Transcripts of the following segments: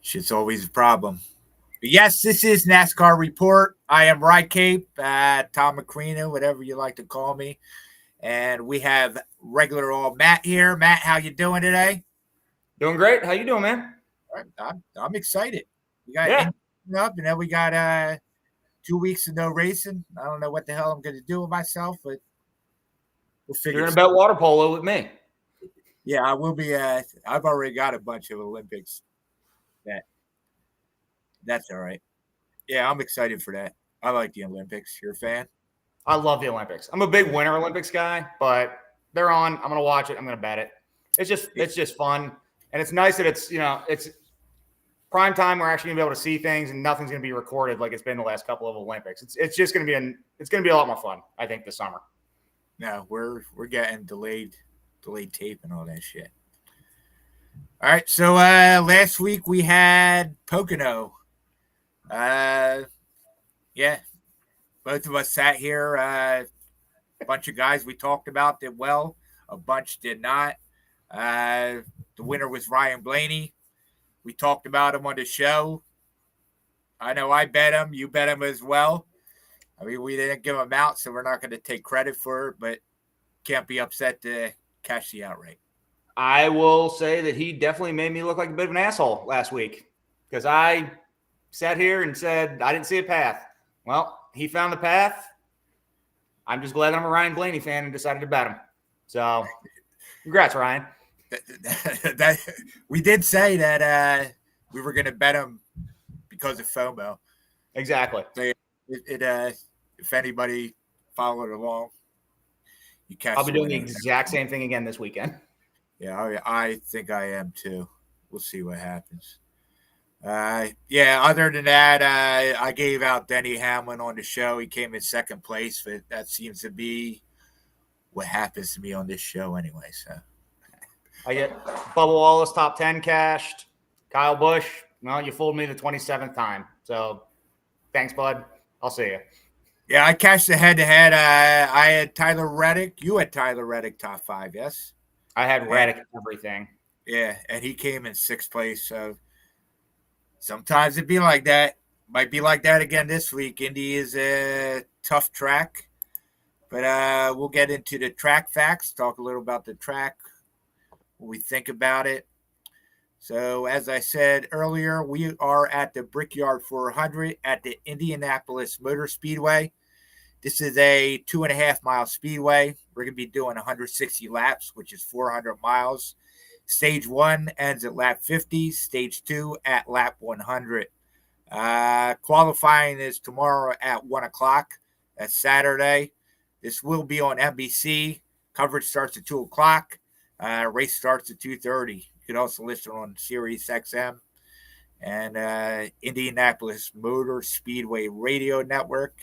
Shit's always a problem. But yes, this is NASCAR Report. I am Rye Cape, Tom McCrina, whatever you like to call me. And we have regular old Matt here. Matt, how you doing today? Doing great. How you doing, man? I'm excited. We got Yeah. up, and then we got 2 weeks of no racing. I don't know what the hell I'm going to do with myself, but we'll figure. You're going to bet water polo with me. Yeah, I will be. I've already got a bunch of Olympics. That's all right. Yeah, I'm excited for that. I like the Olympics. You're a fan? I love the Olympics. I'm a big Winter Olympics guy, but they're on. I'm going to watch it. I'm going to bet it. It's just fun, and it's nice that it's prime time. We're actually going to be able to see things, and nothing's going to be recorded like it's been the last couple of Olympics. It's just going to be a lot more fun, I think, this summer. No, we're getting delayed tape and all that shit. All right, so last week we had Pocono. Yeah, both of us sat here. A bunch of guys we talked about did well. A bunch did not. The winner was Ryan Blaney. We talked about him on the show. I know I bet him. You bet him as well. I mean, we didn't give him out, so we're not going to take credit for it, but can't be upset to cash the outright. I will say that he definitely made me look like a bit of an asshole last week because I sat here and said I didn't see a path. Well, he found the path. I'm just glad I'm a Ryan Blaney fan and decided to bet him. So, congrats, Ryan. We did say that we were going to bet him because of FOMO. Exactly. So if anybody followed along, you catch. I'll be doing the exact same thing again this weekend. Yeah, I think I am too. We'll see what happens. Other than that, I gave out Denny Hamlin on the show. He came in second place, but that seems to be what happens to me on this show anyway. So I get Bubba Wallace top 10 cashed. Kyle Busch, well, you fooled me the 27th time. So thanks, bud. I'll see you. Yeah, I cashed the head-to-head. I had Tyler Reddick. You had Tyler Reddick top 5, yes? I had Reddick everything. Yeah, and he came in sixth place. So sometimes it'd be like that. Might be like that again this week. Indy is a tough track. But we'll get into the track facts, talk a little about the track, what we think about it. So, as I said earlier, we are at the Brickyard 400 at the Indianapolis Motor Speedway. This is a 2.5-mile speedway. We're going to be doing 160 laps, which is 400 miles. Stage 1 ends at lap 50. Stage 2 at lap 100. Qualifying is tomorrow at 1 o'clock. That's Saturday. This will be on NBC. Coverage starts at 2 o'clock. Race starts at 2:30. You can also listen on Sirius XM and Indianapolis Motor Speedway Radio Network,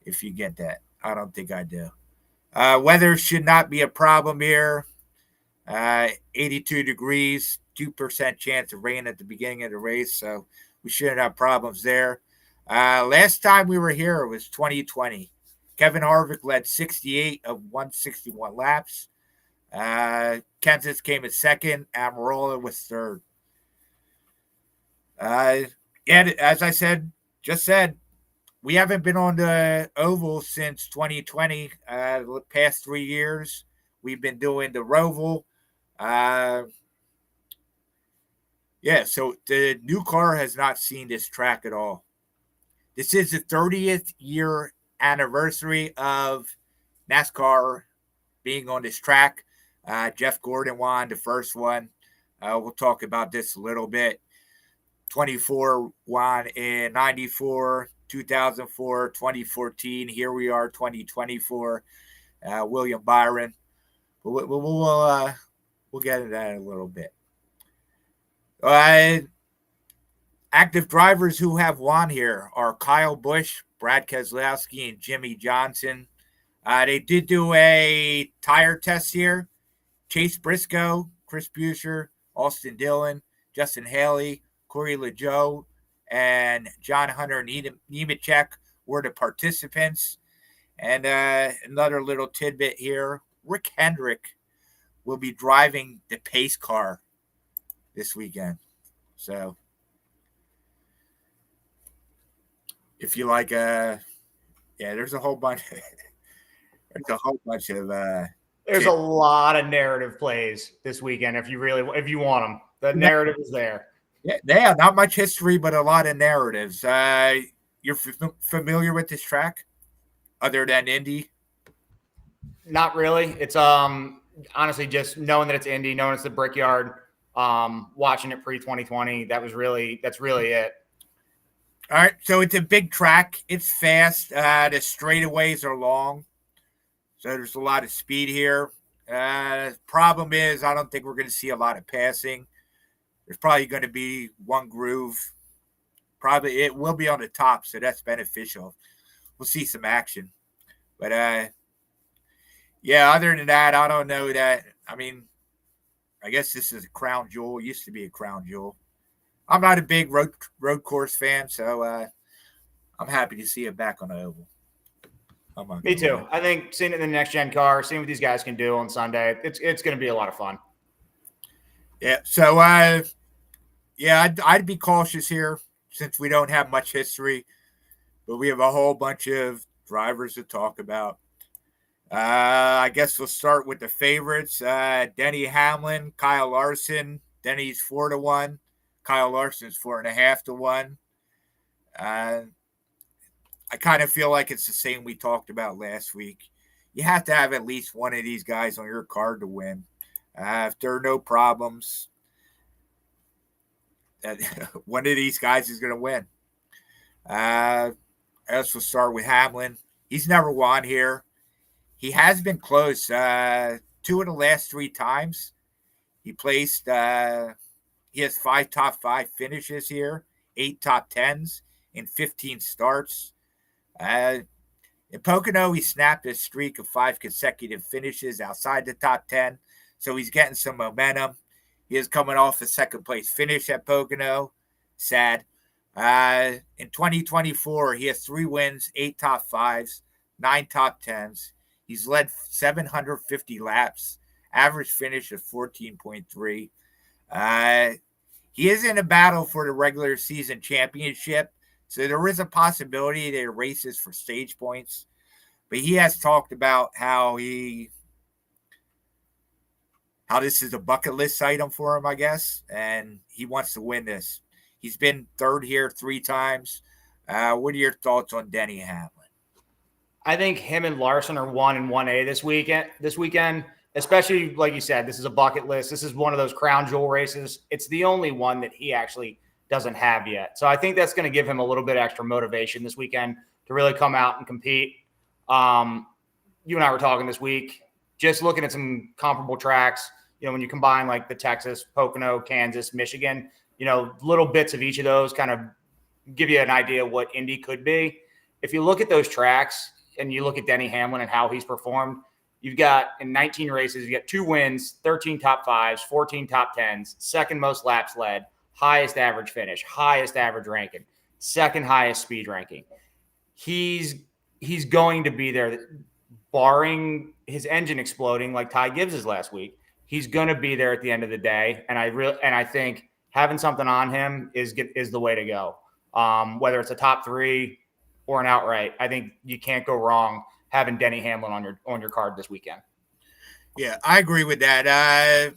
if you get that. I don't think I do. Weather should not be a problem here. 82 degrees, 2% chance of rain at the beginning of the race, so we shouldn't have problems there. Last time we were here was 2020. Kevin Harvick led 68 of 161 laps. Kansas came in second. Amarola was third. As I said, we haven't been on the oval since 2020. The past 3 years, we've been doing the Roval. So the new car has not seen this track at all. This is the 30th year anniversary of NASCAR being on this track. Jeff Gordon won the first one. We'll talk about this a little bit. 24 won in 94, 2004, 2014. Here we are, 2024. William Byron. We'll get into that in a little bit. Active drivers who have won here are Kyle Busch, Brad Keselowski, and Jimmy Johnson. They did do a tire test here. Chase Briscoe, Chris Buescher, Austin Dillon, Justin Haley, Corey LaJoie, and John Hunter Nemechek were the participants. And another little tidbit here, Rick Hendrick will be driving the pace car this weekend. So if you like, there's a whole bunch. There's a whole bunch of. There's a lot of narrative plays this weekend. If you want them, the narrative is there. Yeah, not much history, but a lot of narratives. You're familiar with this track, other than Indy? Not really. It's honestly just knowing that it's Indy, knowing it's the Brickyard, watching it pre-2020. That's really it. All right, so it's a big track. It's fast. The straightaways are long, so there's a lot of speed here. Problem is, I don't think we're going to see a lot of passing. There's probably going to be one groove. Probably it will be on the top, so that's beneficial. We'll see some action. But, other than that, I don't know that. I mean, I guess this is a crown jewel. It used to be a crown jewel. I'm not a big road course fan, so I'm happy to see it back on the oval. Me too. I think seeing it in the next gen car, seeing what these guys can do on Sunday, it's going to be a lot of fun. Yeah. So, I'd be cautious here since we don't have much history, but we have a whole bunch of drivers to talk about. I guess we'll start with the favorites. Denny Hamlin, Kyle Larson. Denny's 4-1. Kyle Larson's 4.5-1. I kind of feel like it's the same we talked about last week. You have to have at least one of these guys on your card to win. If there are no problems, one of these guys is going to win. I guess we'll start with Hamlin. He's never won here. He has been close 2 of the last 3 times. He placed, he has 5 top 5 finishes here, 8 top 10s in 15 starts. In Pocono, he snapped a streak of 5 consecutive finishes outside the top 10, so he's getting some momentum. He is coming off a second-place finish at Pocono. Sad. In 2024, he has 3 wins, 8 top 5s, 9 top 10s. He's led 750 laps, average finish of 14.3. He is in a battle for the regular season championship, so there is a possibility that he races for stage points. But he has talked about how this is a bucket list item for him, I guess, and he wants to win this. He's been third here 3 times. What are your thoughts on Denny Hamlin? I think him and Larson are 1 and 1A this weekend, especially like you said, this is a bucket list. This is one of those crown jewel races. It's the only one that he actually doesn't have yet. So I think that's going to give him a little bit extra motivation this weekend to really come out and compete. You and I were talking this week, just looking at some comparable tracks, when you combine like the Texas, Pocono, Kansas, Michigan, little bits of each of those kind of give you an idea of what Indy could be. If you look at those tracks and you look at Denny Hamlin and how he's performed, you've got in 19 races, you got 2 wins, 13 top 5s, 14 top 10s, second most laps led, highest average finish, highest average ranking, second highest speed ranking. He's going to be there, barring his engine exploding like Ty Gibbs's last week. He's going to be there at the end of the day, and I think having something on him is the way to go. Whether it's a top 3 or an outright, I think you can't go wrong having Denny Hamlin on your card this weekend. Yeah, I agree with that.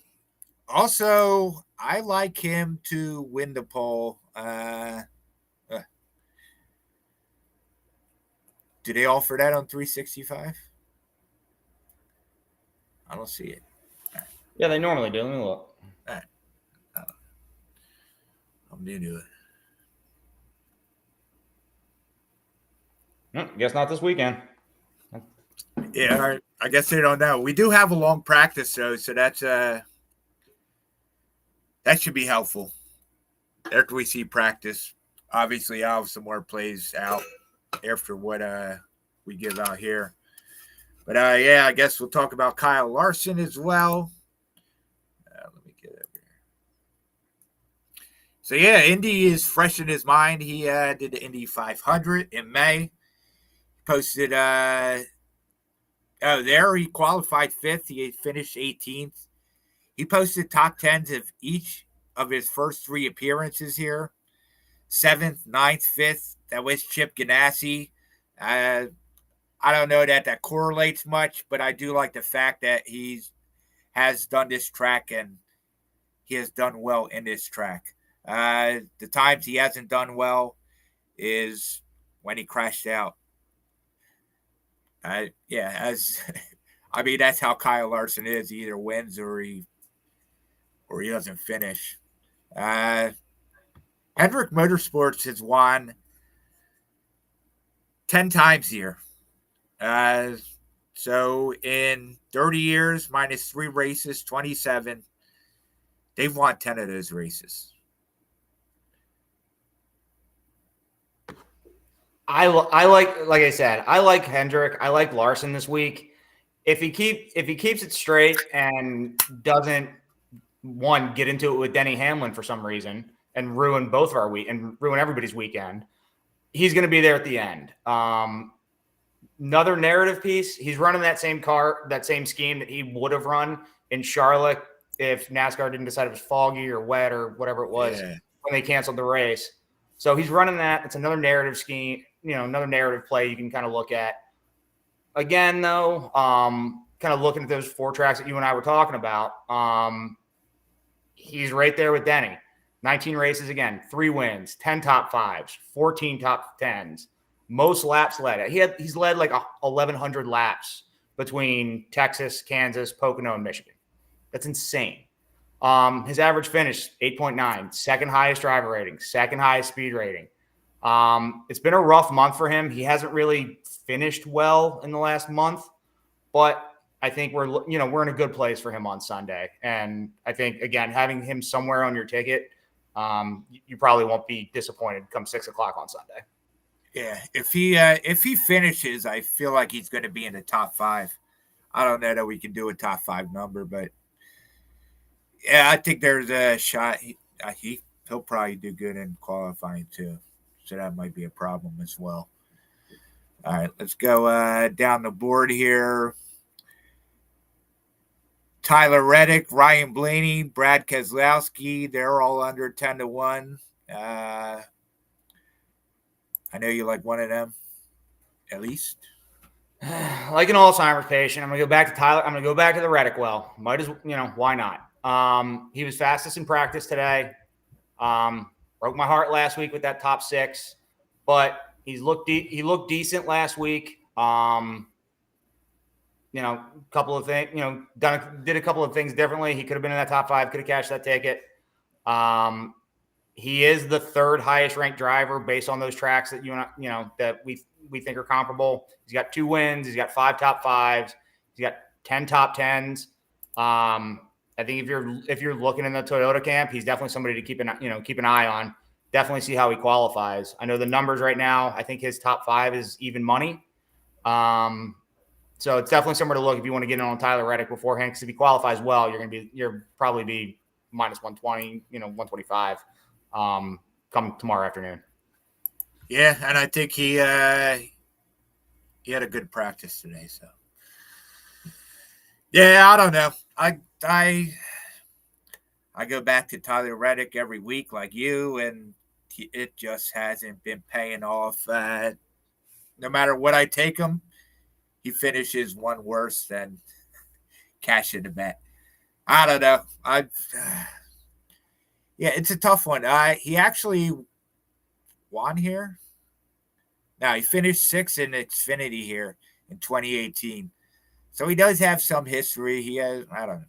Also, I like him to win the pole. Do they offer that on 365? I don't see it. Right. Yeah, they normally do. Let me look. All right. I'm new to it. Guess not this weekend. Yeah, I guess they don't know. We do have a long practice, though, so that's that should be helpful. After we see practice, obviously I'll have some more plays out after what we give out here. But, I guess we'll talk about Kyle Larson as well. Let me get over here. So, Indy is fresh in his mind. He did the Indy 500 in May. Posted there he qualified 5th. He finished 18th. He posted top 10s of each of his first 3 appearances here. 7th, 9th, 5th. that was Chip Ganassi. I don't know that correlates much, but I do like the fact that he has done this track and he has done well in this track. The times he hasn't done well is when he crashed out. As I mean, that's how Kyle Larson is. He either wins or he doesn't finish. Hendrick Motorsports has won 10 times here. So in 30 years, minus 3 races, 27, they've won 10 of those races. I like I said, I like Hendrick. I like Larson this week. If he keeps it straight and doesn't get into it with Denny Hamlin for some reason and ruin both of our week and ruin everybody's weekend, he's going to be there at the end. Another narrative piece. He's running that same car, that same scheme that he would have run in Charlotte if NASCAR didn't decide it was foggy or wet or whatever it was when they canceled the race. So he's running that. It's another narrative scheme, another narrative play you can kind of look at. Again, though, kind of looking at those 4 tracks that you and I were talking about, he's right there with Denny. 19 races again, 3 wins, 10 top 5s, 14 top 10s, most laps led. He's led like 1,100 laps between Texas, Kansas, Pocono, and Michigan. That's insane. His average finish, 8.9, second highest driver rating, second highest speed rating. It's been a rough month for him. He hasn't really finished well in the last month, but I think we're in a good place for him on Sunday. And I think, again, having him somewhere on your ticket, you probably won't be disappointed come 6 o'clock on Sunday. Yeah, if he finishes, I feel like he's going to be in the top 5. I don't know that we can do a top 5 number, but yeah, I think there's a shot. He'll probably do good in qualifying too, so that might be a problem as well. All right, let's go down the board here. Tyler Reddick, Ryan Blaney, Brad Keselowski, they're all under 10-1. I know you like one of them, at least. Like an Alzheimer's patient, I'm going to go back to Tyler. I'm going to go back to the Reddick well. Might as why not? He was fastest in practice today. Broke my heart last week with that top 6, but he looked decent last week. Couple of things, did a couple of things differently. He could have been in that top 5, could have cashed that ticket. He is the 3rd highest ranked driver based on those tracks that that we think are comparable. He's got 2 wins. He's got 5 top 5s. He's got 10 top 10s. I think if you're looking in the Toyota camp, he's definitely somebody to keep an eye on. Definitely see how he qualifies. I know the numbers right now. I think his top 5 is even money. So it's definitely somewhere to look if you want to get in on Tyler Reddick beforehand. Because if he qualifies well, you're probably be minus 120, 125 come tomorrow afternoon. Yeah, and I think he had a good practice today. So yeah, I don't know. I go back to Tyler Reddick every week like you, and it just hasn't been paying off. No matter what I take him, he finishes one worse than cashing the bet. I don't know. Yeah, it's a tough one. He actually won here. Now, he finished 6th in Xfinity here in 2018. So he does have some history. He has, I don't know.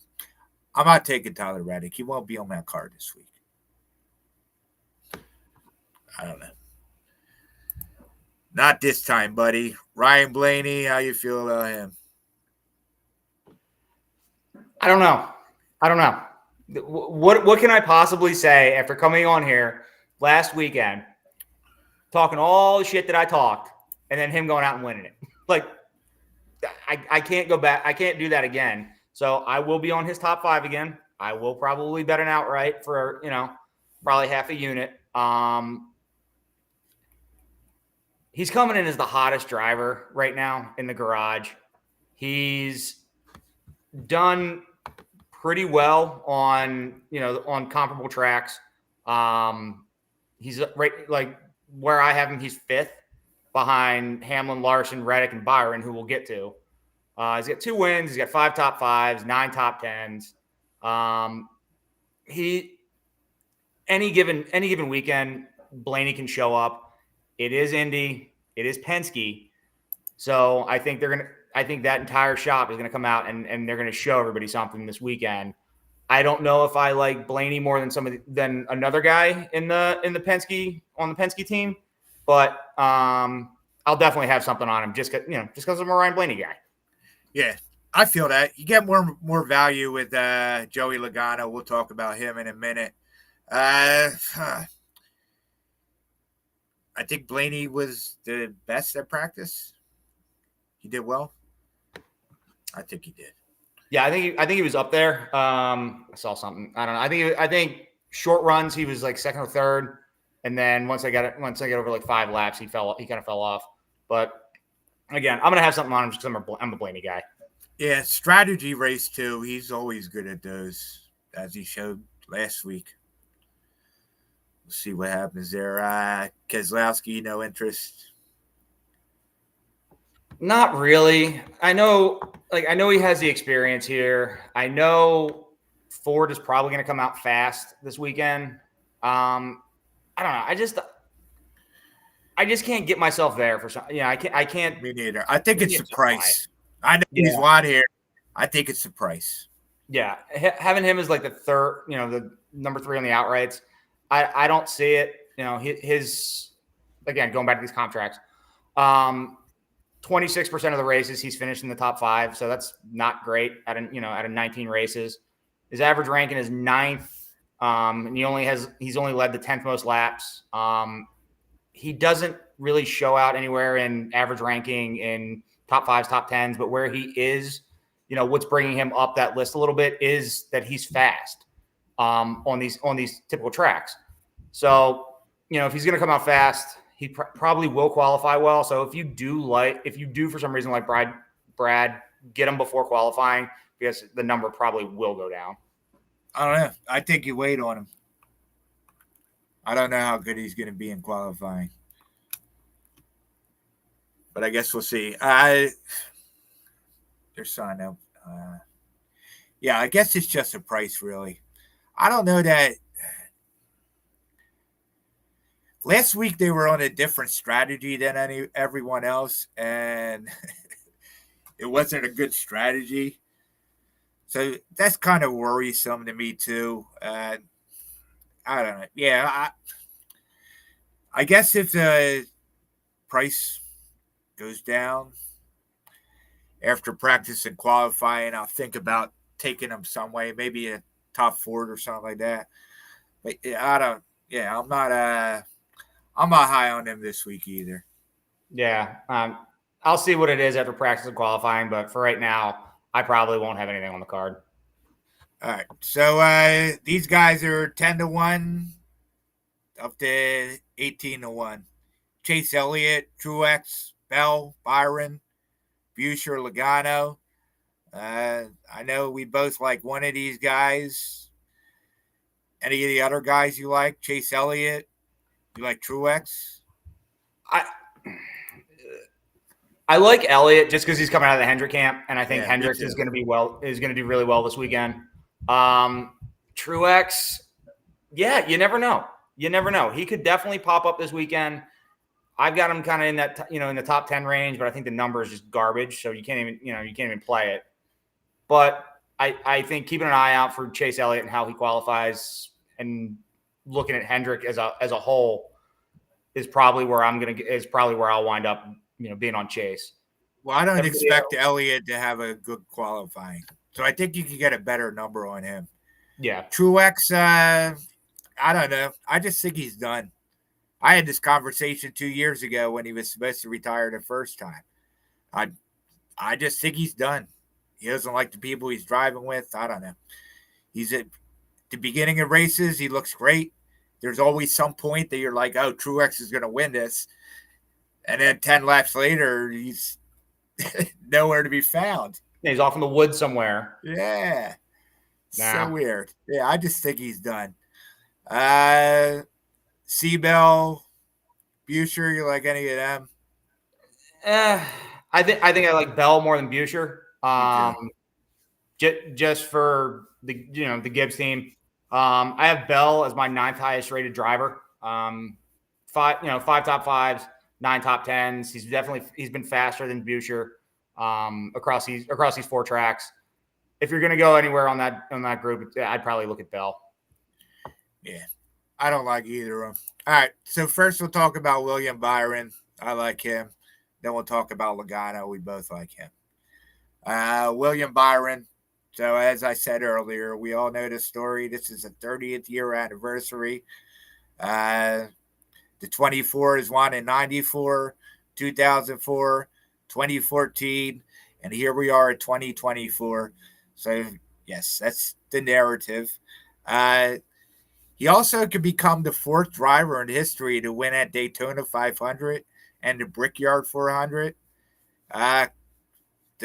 I'm not taking Tyler Reddick. He won't be on that card this week. I don't know. Not this time, buddy. Ryan Blaney, how you feel about him? I don't know. What can I possibly say after coming on here last weekend, talking all the shit that I talked, and then him going out and winning it? Like, I can't go back. I can't do that again. So I will be on his top 5 again. I will probably bet an outright for, probably half a unit. He's coming in as the hottest driver right now in the garage. He's done pretty well on comparable tracks. He's right, like where I have him, he's 5th behind Hamlin, Larson, Reddick, and Byron, who we'll get to. He's got 2 wins. He's got 5 top 5s, 9 top 10s. Any given weekend, Blaney can show up. It is Indy. It is Penske. So I think that entire shop is gonna come out and they're gonna show everybody something this weekend. I don't know if I like Blaney more than another guy in the Penske on the Penske team, but I'll definitely have something on him just because I'm a Ryan Blaney guy. Yeah, I feel that you get more value with Joey Logano. We'll talk about him in a minute. I think Blaney was the best at practice. He did well. I think he did. Yeah, I think he was up there. I saw something. I don't know. I think short runs he was like 2nd or 3rd, and then once I got over like 5 laps, he kind of fell off. But again, I'm gonna have something on him just because I'm a Blaney guy. Yeah, strategy race too. He's always good at those, as he showed last week. We'll see what happens there. Keselowski, no interest. Not really. I know he has the experience here. I know Ford is probably going to come out fast this weekend. I don't know. I just can't get myself there for some. Yeah, I can't. Me neither. I think it's the price. I know he's wide here. I think it's the price. Yeah, having him as like the 3rd, the number 3 on the outrights. I don't see it. His again going back to these contracts. 26% of the races he's finished in the top 5, so that's not great out of 19 races. His average ranking is 9th, and he's only led the 10th most laps. He doesn't really show out anywhere in average ranking in top 5s, top 10s, but where he is, what's bringing him up that list a little bit is that he's fast on these typical tracks. So if he's going to come out fast, he probably will qualify well. So if you do for some reason like Brad, get him before qualifying because the number probably will go down. I don't know. I think you wait on him. I don't know how good he's going to be in qualifying, but I guess we'll see. There's sign up. Yeah, I guess it's just a price, really. I don't know that. Last week they were on a different strategy than everyone else, and it wasn't a good strategy. So that's kind of worrisome to me too. I don't know. Yeah, I guess if the price goes down after practice and qualifying, I'll think about taking him some way, maybe a top 4 or something like that. But I don't. Yeah, I'm not high on him this week either. Yeah. I'll see what it is after practice and qualifying, but for right now, I probably won't have anything on the card. All right. So these guys are 10-1 up to 18-1. Chase Elliott, Truex, Bell, Byron, Buescher, Logano. I know we both like one of these guys. Any of the other guys you like? Chase Elliott? You like Truex? I like Elliott just because he's coming out of the Hendrick camp, and I think Hendricks is going to do really well this weekend. Truex, yeah, you never know. He could definitely pop up this weekend. I've got him kind of in that in the top 10 range, but I think the number is just garbage, so you can't even play it. But I think keeping an eye out for Chase Elliott and how he qualifies and looking at Hendrick as a whole is probably where I'll wind up, being on Chase. Well, I don't expect Elliott to have a good qualifying, so I think you can get a better number on him. Yeah, Truex, I don't know. I just think he's done. I had this conversation 2 years ago when he was supposed to retire the first time. I just think he's done. He doesn't like the people he's driving with. I don't know. He's at the beginning of races. He looks great. There's always some point that you're like, oh, Truex is going to win this. And then 10 laps later, he's nowhere to be found. He's off in the woods somewhere. Yeah. Nah. So weird. Yeah, I just think he's done. Seabell, Buescher, you like any of them? I think I like Bell more than Buescher. Me Just for the Gibbs team. I have Bell as my ninth highest rated driver. Five top fives, 9 top tens. He's been faster than Buescher across these 4 tracks. If you're going to go anywhere on that group, I'd probably look at Bell. Yeah, I don't like either of them. All right, so first we'll talk about William Byron. I like him. Then we'll talk about Logano. We both like him. William Byron. So as I said earlier, we all know the story. This is a 30th year anniversary. The 24 is won in 94, 2004, 2014, and here we are at 2024. So, yes, that's the narrative. He also could become the 4th driver in history to win at Daytona 500 and the Brickyard 400. The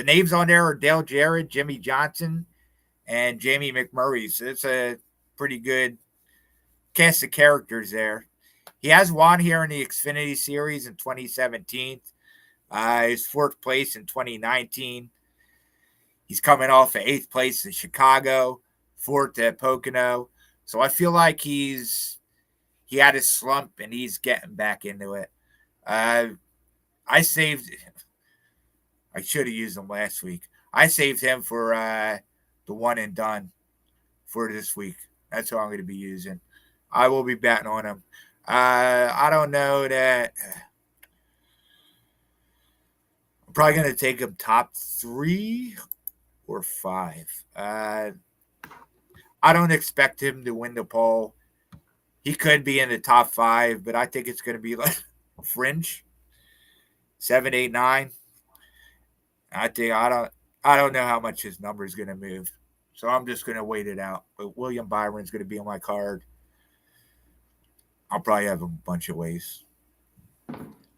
names on there are Dale Jarrett, Jimmy Johnson, and Jamie McMurray. So it's a pretty good cast of characters there. He has won here in the Xfinity Series in 2017. His 4th place in 2019. He's coming off of 8th place in Chicago, 4th at Pocono. So I feel like he had his slump and he's getting back into it. I should have used him last week. I saved him for the one and done for this week. That's who I'm going to be using. I will be betting on him. I don't know that. I'm probably going to take him top 3 or 5. I don't expect him to win the pole. He could be in the top 5, but I think it's going to be like fringe 7, 8, 9. I don't know how much his number is going to move, so I'm just going to wait it out. But William Byron's going to be on my card. I'll probably have a bunch of ways.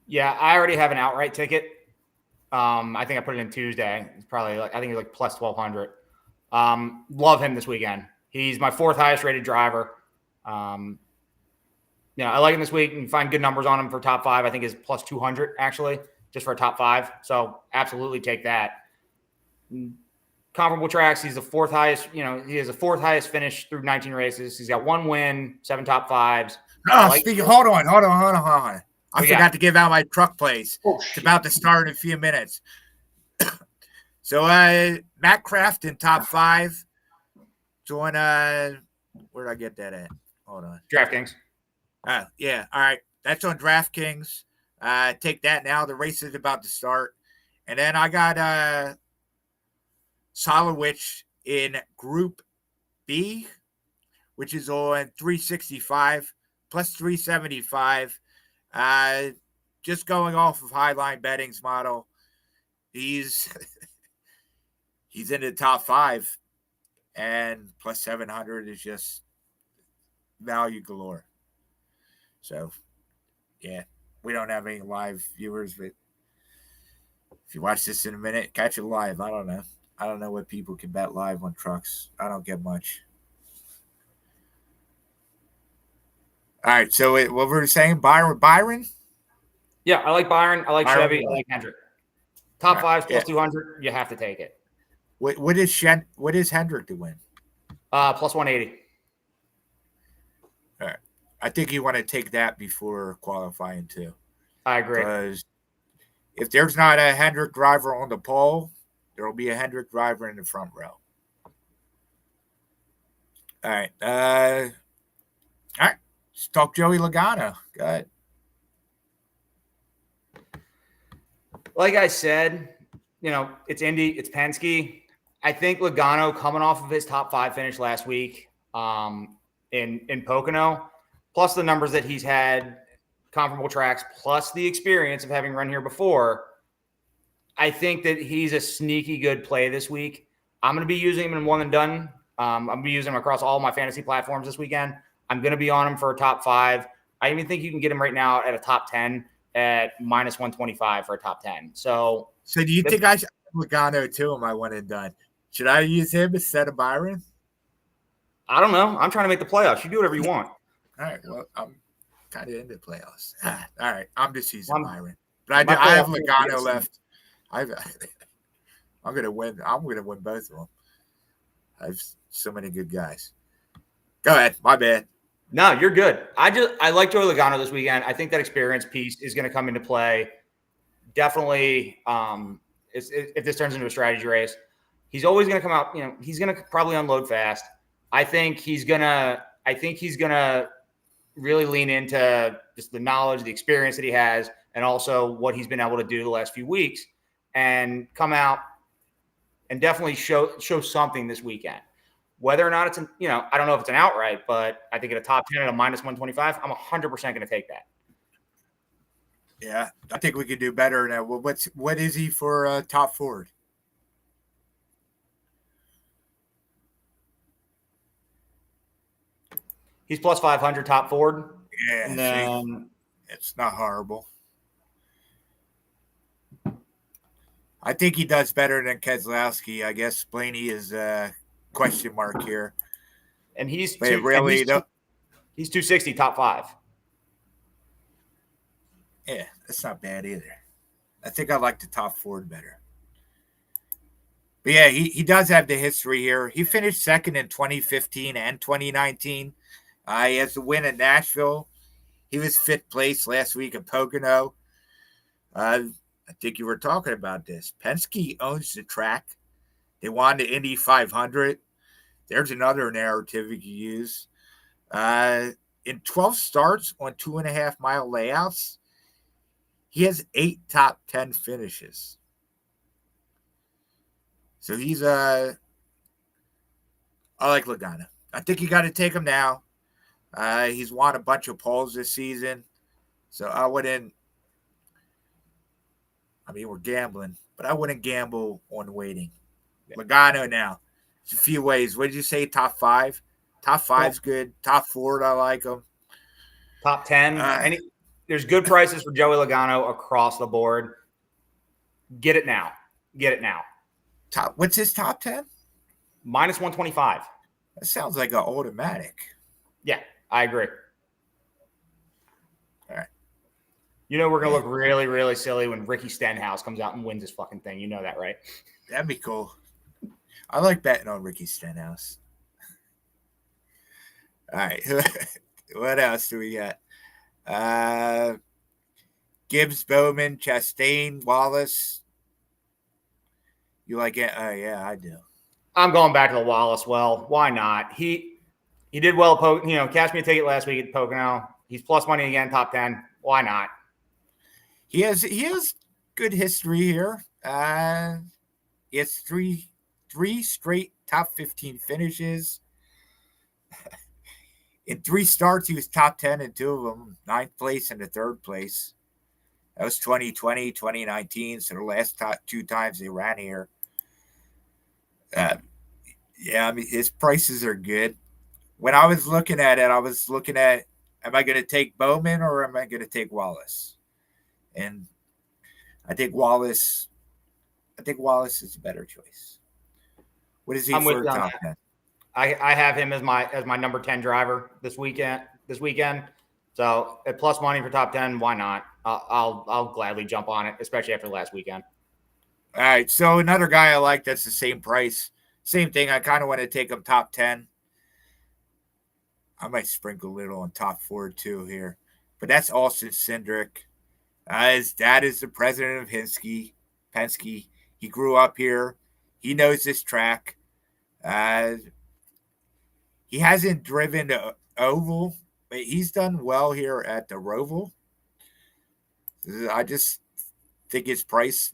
Yeah, I already have an outright ticket. I think I put it in Tuesday. It's probably I think it's like plus 1,200. Love him this weekend. He's my 4th highest rated driver. I like him this week. You can find good numbers on him for top 5. I think is plus 200 actually, just for a top 5. So absolutely take that. Comparable tracks. He's the 4th highest. He has the 4th highest finish through 19 races. He's got 1 win, 7 top 5s. Hold on. I forgot to give out my truck place. It's about to start in a few minutes. So Matt Kraft in top 5. Join where did I get that at? Hold on. DraftKings. Yeah. All right. That's on DraftKings. Take that now. The race is about to start. And then I got Solowich in Group B, which is on 365 plus 375. Just going off of Highline Betting's model, he's in the top 5, and plus 700 is just value galore. So, yeah, we don't have any live viewers, but if you watch this in a minute, catch it live. I don't know. I don't know what people can bet live on trucks. I don't get much. All right, so what we were saying, Byron? Yeah, I like Byron. I like Chevy. I like Hendrick. Top 5s plus 200. You have to take it. What is Hendrick to win? Plus 180. All right. I think you want to take that before qualifying too. I agree. Because if there's not a Hendrick driver on the pole, there will be a Hendrick driver in the front row. All right. Let's talk Joey Logano. Go ahead. Like I said, it's Indy, it's Penske. I think Logano coming off of his top 5 finish last week in Pocono, plus the numbers that he's had, comparable tracks, plus the experience of having run here before, I think that he's a sneaky good play this week. I'm going to be using him in one and done. I'm going to be using him across all my fantasy platforms this weekend. I'm going to be on him for a top 5. I even think you can get him right now at a top 10 at minus 125 for a top 10. So do you think I should have Logano too in my one and done? Should I use him instead of Byron? I don't know. I'm trying to make the playoffs. You do whatever you want. All right. Well, kind of into playoffs. All right, I'm just using I'm- Byron, but my I have playoff Logano prediction- left. I'm gonna win. I'm gonna win both of them. I have so many good guys. Go ahead. My bad. No, you're good. I like Joey Logano this weekend. I think that experience piece is going to come into play. Definitely, if this turns into a strategy race, he's always going to come out. He's going to probably unload fast. I think he's gonna really lean into just the knowledge, the experience that he has, and also what he's been able to do the last few weeks, and come out and definitely show something this weekend. Whether or not it's, I don't know if it's an outright, but I think at a top 10 at a minus 125, I'm 100% going to take that. Yeah, I think we could do better now. Well, what is he for top Ford? He's plus 500 top Ford. Yeah, And then it's not horrible. I think he does better than Keselowski. I guess Blaney is a question mark here. And he's he's 260 top 5. Yeah, that's not bad either. I think I like the top Ford better. But yeah, he does have the history here. He finished second in 2015 and 2019. He has a win at Nashville. He was fifth place last week at Pocono. I think you were talking about this. Penske owns the track. They won the Indy 500. There's another narrative you can use. In 12 starts on 2.5 mile layouts, he has 8 top 10 finishes. So he's I like Logano. I think you got to take him now. He's won a bunch of poles this season. So I wouldn't. I mean, we're gambling, but I wouldn't gamble on waiting. Logano now. It's a few ways. What did you say? Top 5? Top 5's good. Top 4, I like him. Top 10. There's good prices for Joey Logano across the board. Get it now. What's his top 10? Minus 125. That sounds like an automatic. Yeah, I agree. All right. We're going to look really, really silly when Ricky Stenhouse comes out and wins this fucking thing. You know that, right? That'd be cool. I like betting on Ricky Stenhouse. All right. What else do we got? Gibbs, Bowman, Chastain, Wallace. You like it? Oh, yeah, I do. I'm going back to the Wallace. Well, why not? He did well. Cashed me a ticket last week at Pocono. He's plus money again, top 10. Why not? He has good history here. He has three straight top 15 finishes. In 3 starts, he was top 10 in 2 of them, 9th place and the 3rd place. That was 2020, 2019. So the last 2 times they ran here. Yeah, I mean, his prices are good. When I was looking at it, am I going to take Bowman or am I going to take Wallace? And I think Wallace is a better choice. What is he for top 10? I have him as my number 10 driver this weekend. So at plus money for top 10, why not? I'll gladly jump on it, especially after last weekend. All right. So another guy I like that's the same price. Same thing. I kind of want to take him top 10. I might sprinkle a little on top 4 too here. But that's Austin Cindric. His dad is the president of Penske. He grew up here. He knows this track. He hasn't driven the oval, but he's done well here at the Roval. I just think his price,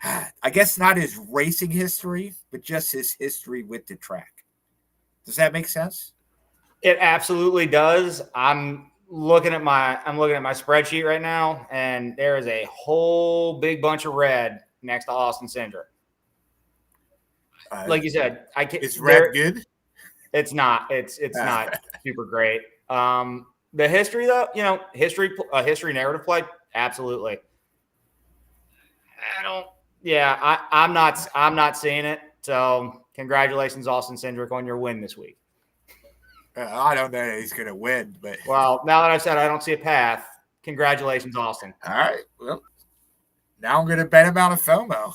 I guess not his racing history, but just his history with the track. Does that make sense? It absolutely does. I'm looking at my spreadsheet right now, and there is a whole big bunch of red next to Austin Cindric. Like you said, is red good? It's not. It's not super great. The history, though, history narrative play, absolutely. I'm not seeing it. So congratulations, Austin Cindric, on your win this week. I don't know that he's going to win, but Well, now that I've said I don't see a path, congratulations, Austin. all right. Well, now I'm going to bet him out of FOMO. All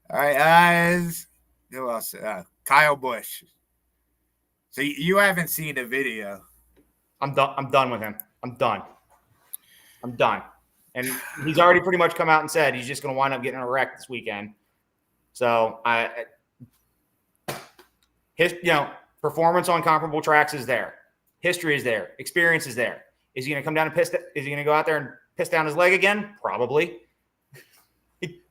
right, guys. Who else? Kyle Busch. So you haven't seen the video. I'm done. I'm done with him. I'm done. And he's already pretty much come out and said he's just going to wind up getting a wreck this weekend. So performance on comparable tracks is there. History is there. Experience is there. Is he going to come down and is he going to go out there and piss down his leg again? Probably.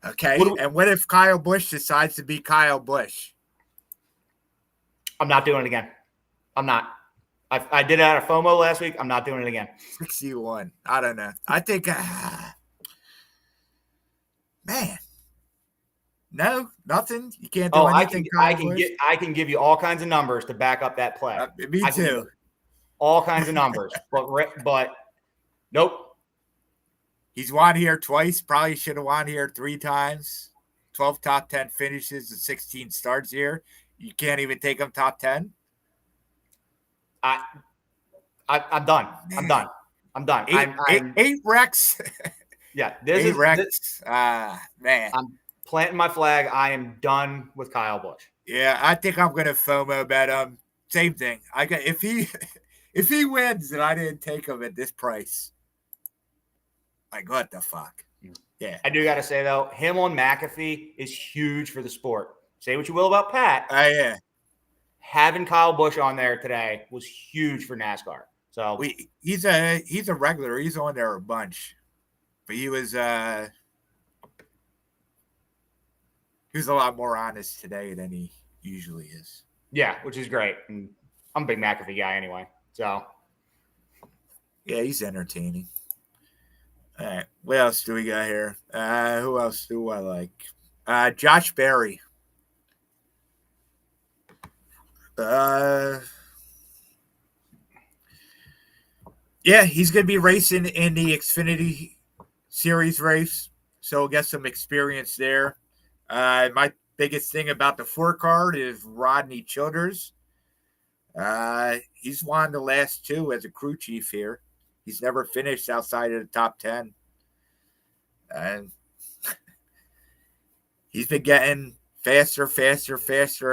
Okay. And what if Kyle Busch decides to be Kyle Busch? I'm not doing it again. I'm not. I did it out of FOMO last week. I'm not doing it again. 61. I don't know. I think, man. No, nothing. You can't do anything. I can give you all kinds of numbers to back up that play. Me too. All kinds of numbers, but nope. He's won here twice. Probably should have won here 3 times. 12 top 10 finishes and 16 starts here. You can't even take him top 10. I'm done. Man. I'm done. Eight wrecks. Yeah, eight wrecks. Man. I'm planting my flag. I am done with Kyle Busch. Yeah, I think I'm gonna FOMO bet him. Same thing. If he wins and I didn't take him at this price, like what the fuck? Yeah. I do gotta say though, him on McAfee is huge for the sport. Say what you will about Pat. Yeah. Having Kyle Busch on there today was huge for NASCAR. So he's a regular. He's on there a bunch, but he was a lot more honest today than he usually is. Yeah, which is great. And I'm a big McAfee guy anyway. So yeah, he's entertaining. All right, what else do we got here? Who else do I like? Josh Berry. Yeah, he's going to be racing in the Xfinity Series race, so we'll get some experience there. My biggest thing about the 4 is Rodney Childers. He's won the last 2 as a crew chief here. He's never finished outside of the top 10. And he's been getting faster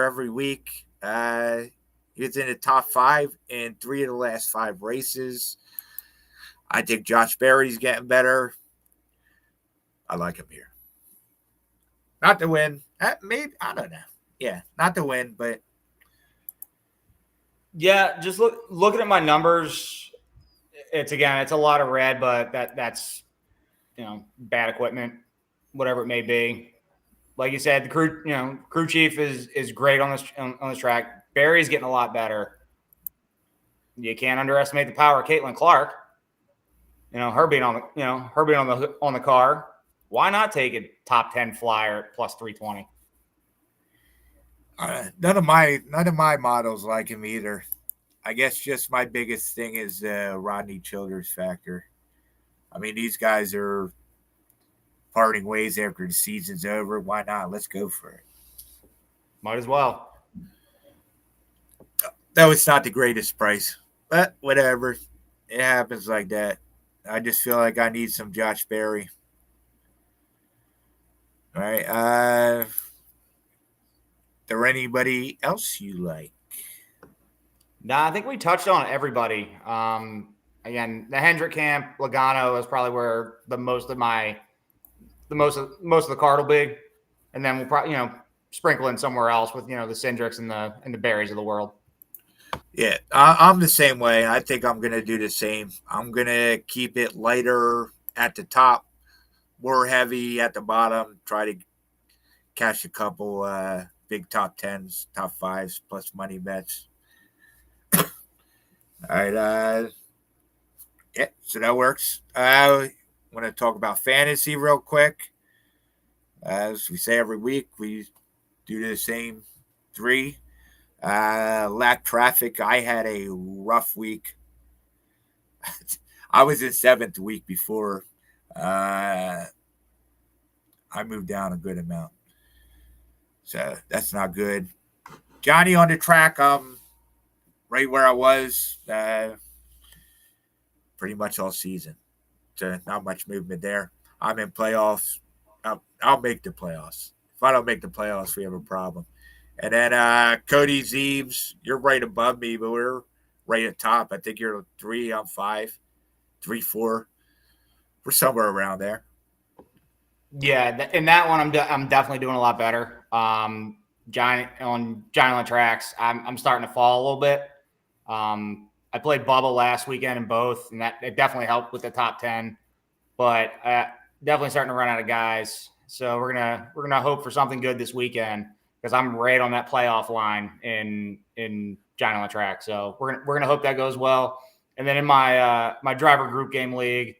every week. He was in the top 5 in 3 of the last 5 races. I think Josh Berry's getting better. I like him here. Not to win. Maybe, I don't know. Yeah, not to win, but. Yeah, just looking at my numbers, it's a lot of red, but that's bad equipment, whatever it may be. Like you said, the crew chief is great on this track. Barry's getting a lot better. You can't underestimate the power of Caitlin Clark. Her being on the car. Why not take a top 10 flyer at plus 320? None of my models like him either. I guess just my biggest thing is Rodney Childers factor. I mean, these guys are parting ways after the season's over. Why not? Let's go for it. Might as well. Though it's not the greatest price, but whatever. It happens like that. I just feel like I need some Josh Berry. All right. There anybody else you like? Nah, I think we touched on everybody. Again, the Hendrick camp, Logano is probably where the most of the card will be, and then we'll probably sprinkle in somewhere else with the Cindrics and the Berries of the world. Yeah, I'm the same way. I think I'm gonna do the same. I'm gonna keep it lighter at the top, more heavy at the bottom. Try to cash a couple big top 10s, top 5s, plus money bets. All right. Yeah, so that works. I want to talk about fantasy real quick. As we say every week, we do the same 3. Lack traffic. I had a rough week. I was in 7th week before. I moved down a good amount. So that's not good. Johnny on the track. right where I was pretty much all season. So not much movement there. I'm in playoffs. I'll make the playoffs. If I don't make the playoffs, we have a problem. And then Cody Zeebs, you're right above me, but we're right at top. I think you're 3, I'm 5, 3, 4. We're somewhere around there. Yeah, in that one, I'm definitely doing a lot better. Giant tracks, I'm starting to fall a little bit. I played bubble last weekend in both, and that it definitely helped with the top 10. But definitely starting to run out of guys. So we're gonna hope for something good this weekend because I'm right on that playoff line in Giant track. So we're gonna hope that goes well. And then in my my driver group game league,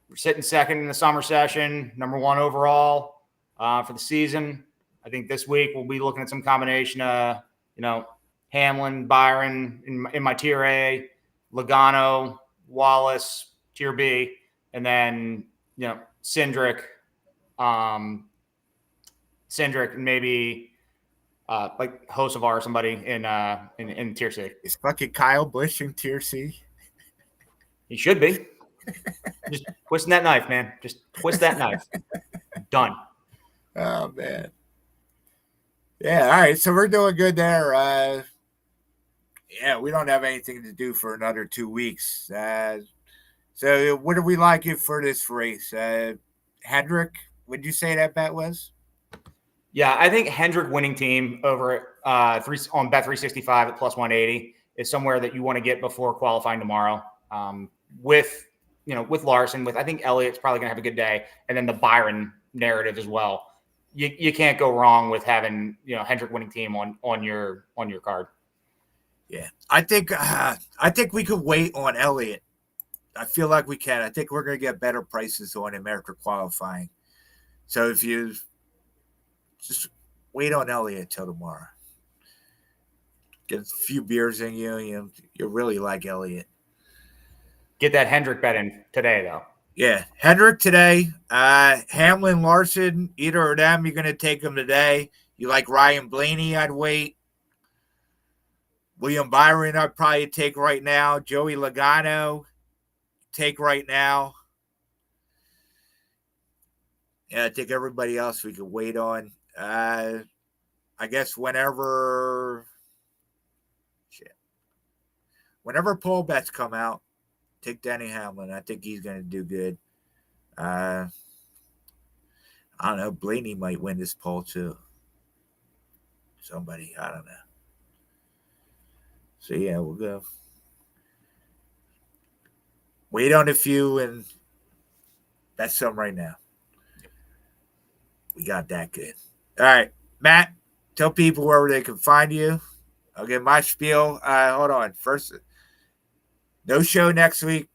we're sitting second in the summer session, number 1 overall for the season. I think this week we'll be looking at some combination of, Hamlin, Byron in my tier A, Logano, Wallace, tier B, and then, Cindric, and maybe like Hocevar or somebody in tier C. Is fucking Kyle Busch in tier C? He should be. Just twisting that knife, man. Just twist that knife. Done. Oh, man. Yeah, all right. So we're doing good there. Yeah, we don't have anything to do for another 2 weeks. So what do we like it for this race? Hendrick, would you say that bet was? Yeah, I think Hendrick winning team over on Bet365 at plus 180 is somewhere that you want to get before qualifying tomorrow. With Larson, I think Elliott's probably going to have a good day, and then the Byron narrative as well. You can't go wrong with having Hendrick winning team on your card. Yeah, I think we could wait on Elliott. I feel like we can. I think we're going to get better prices on him after qualifying. So if you just wait on Elliott till tomorrow, get a few beers in you really like Elliott. Get that Hendrick bet in today, though. Yeah, Hendrick today. Hamlin, Larson, either of them, you're going to take them today. You like Ryan Blaney, I'd wait. William Byron, I'd probably take right now. Joey Logano, take right now. Yeah, I think everybody else we could wait on. I guess whenever poll bets come out, take Denny Hamlin. I think he's going to do good. I don't know. Blaney might win this poll too. Somebody, I don't know. So, yeah, we'll go. Wait on a few, and that's some right now. We got that good. All right, Matt, tell people where they can find you. I'll get my spiel. Hold on. First, no show next week.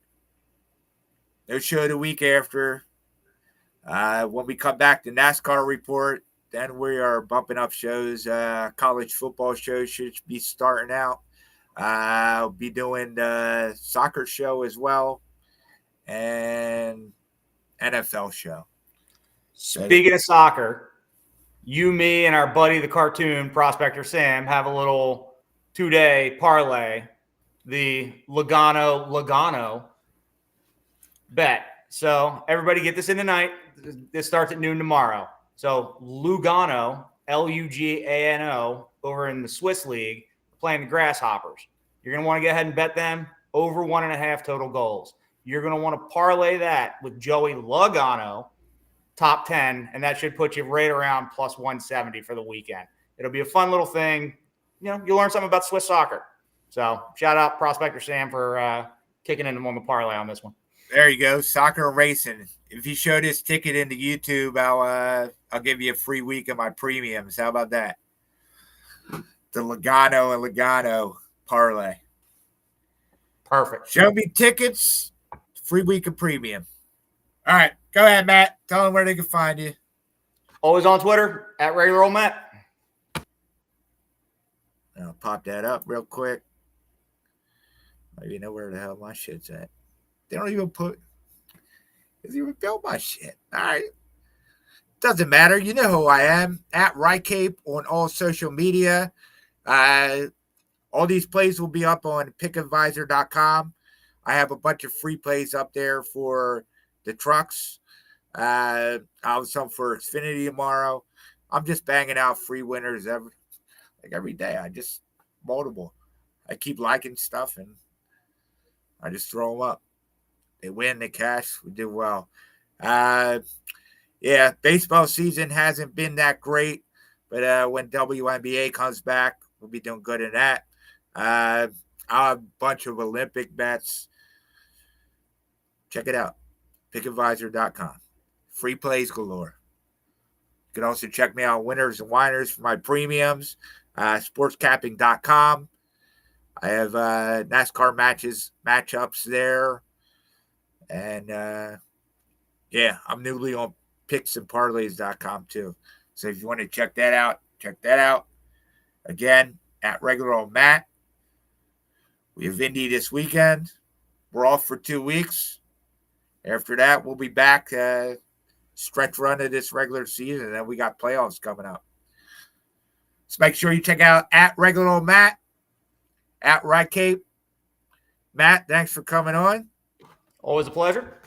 No show the week after. When we come back to NASCAR report, then we are bumping up shows. College football shows should be starting out. I'll be doing the soccer show as well and NFL show. Speaking of soccer, you, me, and our buddy, the cartoon prospector Sam, have a little 2-day parlay, the Logano bet. So everybody get this in tonight. This starts at noon tomorrow. So Lugano, Lugano, over in the Swiss League, playing the Grasshoppers. You're going to want to go ahead and bet them over 1.5 total goals. You're going to want to parlay that with Joey Logano, top 10, and that should put you right around plus 170 for the weekend. It'll be a fun little thing. You'll learn something about Swiss soccer. So shout out Prospector Sam for kicking in on the parlay on this one. There you go, soccer and racing. If you show this ticket into YouTube, I'll give you a free week of my premiums. How about that? The Logano and Logano parlay. Perfect. Show me tickets, free week of premium. All right, go ahead, Matt. Tell them where they can find you. Always on Twitter, at regular old Matt. I'll pop that up real quick. I don't even know where the hell my shit's at. They don't even build my shit. All right. Doesn't matter. You know who I am. At Rycape on all social media. All these plays will be up on pickadvisor.com. I have a bunch of free plays up there for the trucks. I'll have some for Xfinity tomorrow. I'm just banging out free winners every day. I just multiple. I keep liking stuff and I just throw them up. They win, they cash. We do well. Yeah, baseball season hasn't been that great, but when WNBA comes back, we'll be doing good in that. I'll have a bunch of Olympic bets. Check it out. Pickadvisor.com. Free plays galore. You can also check me out on Winners and Winers for my premiums. Sportscapping.com. I have NASCAR matchups there. And yeah, I'm newly on picksandparlays.com too. So if you want to check that out, check that out. Again, at regular old Matt. We have Indy this weekend. We're off for 2 weeks. After that, we'll be back stretch run of this regular season, and then we got playoffs coming up. So make sure you check out at regular old Matt, at Right Cape. Matt, thanks for coming on. Always a pleasure.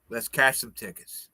Let's cash some tickets.